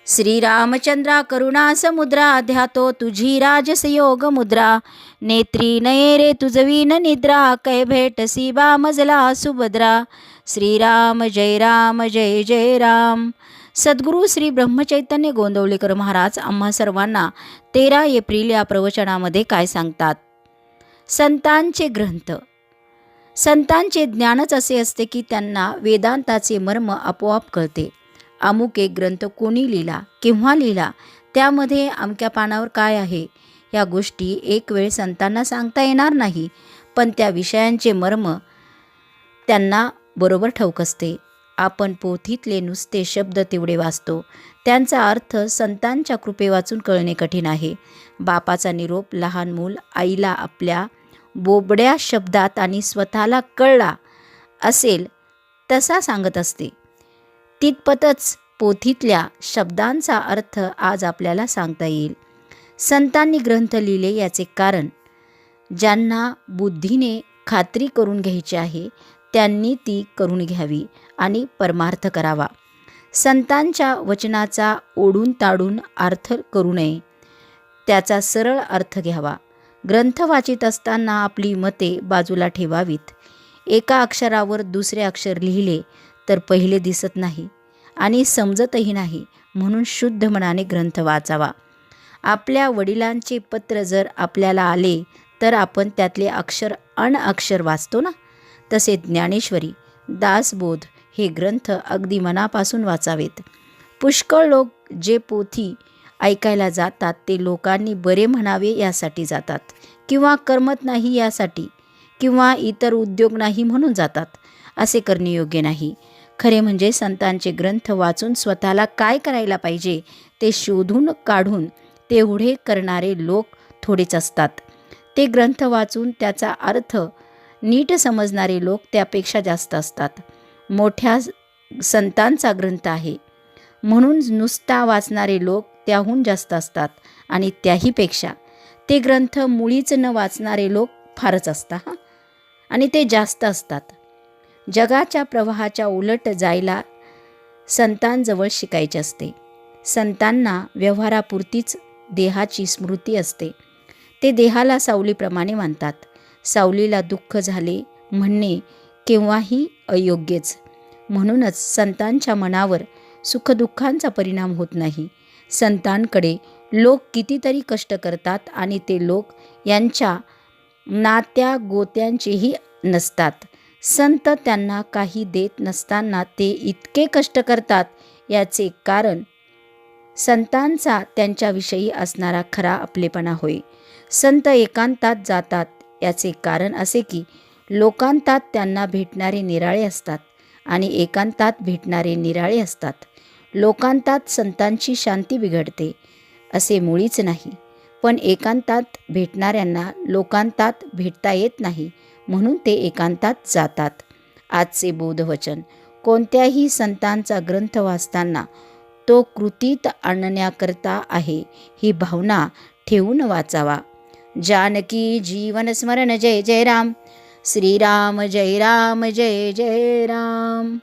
श्रीरामचंद्रा करुणा समुद्रा ध्यातो तुझी राजसयोग मुद्रा नेत्री नये रे तुझवीन निद्रा कै भेटसी बा मजला सुभद्रा. श्रीराम जय जय राम. सद्गुरू श्री ब्रह्मचैतन्य गोंदवलेकर महाराज आम्हा सर्वांना 13 एप्रिल या प्रवचनामध्ये काय सांगतात. संतांचे ग्रंथ. संतांचे ज्ञानच असे असते की त्यांना वेदांताचे मर्म आपोआप कळते. अमुक एक ग्रंथ कोणी लिहिला, केव्हा लिहिला, त्यामध्ये अमक्या पानावर काय आहे, या गोष्टी एक वेळ संतांना सांगता येणार नाही, पण त्या विषयांचे मर्म त्यांना बरोबर ठाऊक असते. आपण पोथीतले नुसते शब्द तेवढे वाचतो, त्यांचा अर्थ संतांच्या कृपे वाचून कळणे कठीण आहे. बापाचा निरोप लहान मूल आईला आपल्या बोबड्या शब्दात आणि स्वतःला कळला असेल तसा सांगत असते. तितपतच पोथीतल्या शब्दांचा अर्थ आज आपल्याला सांगता येईल. संतांनी ग्रंथ लिहिले याचे कारण, ज्यांना बुद्धीने खात्री करून घ्यायची आहे त्यांनी ती करून घ्यावी आणि परमार्थ करावा. संतांच्या वचनाचा ओढून ताडून अर्थ करू नये, त्याचा सरळ अर्थ घ्यावा. ग्रंथ वाचित असताना आपली मते बाजूला ठेवावीत. एका अक्षरावर दुसरे अक्षर लिहिले तर पहिले दिसत नाही आणि समजतही नाही, म्हणून शुद्ध मनाने ग्रंथ वाचावा. आपल्या वडिलांचे पत्र जर आपल्याला आले तर आपण त्यातले अक्षर अक्षर वाचतो ना, तसे ज्ञानेश्वरी, दासबोध हे ग्रंथ अगदी मनापासून वाचावेत. पुष्कळ लोक जे पोथी ऐकायला जातात ते लोकांनी बरे म्हणावे यासाठी जातात, किंवा करमत नाही यासाठी, किंवा इतर उद्योग नाही म्हणून जातात. असे करणे योग्य नाही. खरे म्हणजे संतांचे ग्रंथ वाचून स्वतःला काय करायला पाहिजे ते शोधून काढून तेवढे करणारे लोक थोडेच असतात. ते ग्रंथ वाचून त्याचा अर्थ नीट समजणारे लोक त्यापेक्षा जास्त असतात. मोठ्या संतांचा ग्रंथ आहे म्हणून नुसता वाचणारे लोक त्याहून जास्त असतात, आणि त्याहीपेक्षा ते ग्रंथ मुळीच न वाचणारे लोक फारच असतात, आणि ते जास्त असतात. जगाच्या प्रवाहाच्या उलट जायला संतांजवळ शिकायचे असते. संतांना व्यवहारापुरतीच देहाची स्मृती असते. ते देहाला सावलीप्रमाणे मानतात. सावलीला दुःख झाले म्हणणे केव्हाही अयोग्यच. म्हणूनच संतांच्या मनावर सुखदुःखांचा परिणाम होत नाही. संतांकडे लोक कितीतरी कष्ट करतात आणि ते लोक यांच्या नात्या गोत्यांचेही नसतात. संत त्यांना काही देत नसताना ते इतके कष्ट करतात, याचे कारण संतांचा त्यांच्याविषयी असणारा खरा आपलेपणा होय. संत एकांतात जातात याचे कारण असे की लोकांतात त्यांना भेटणारे निराळे असतात आणि एकांतात भेटणारे निराळे असतात. लोकांतात संतांची शांती बिघडते असे मुळीच नाही, पण एकांतात भेटणाऱ्यांना लोकांतात भेटता येत नाही, म्हणून ते एकांतात जातात. आजचे बोधवचन. कोणत्याही संतांचा ग्रंथ वाचताना तो कृतीत आणण्याकरता आहे ही भावना ठेवून वाचावा. जानकी जीवन स्मरण. जय जय राम. श्रीराम जय जय राम.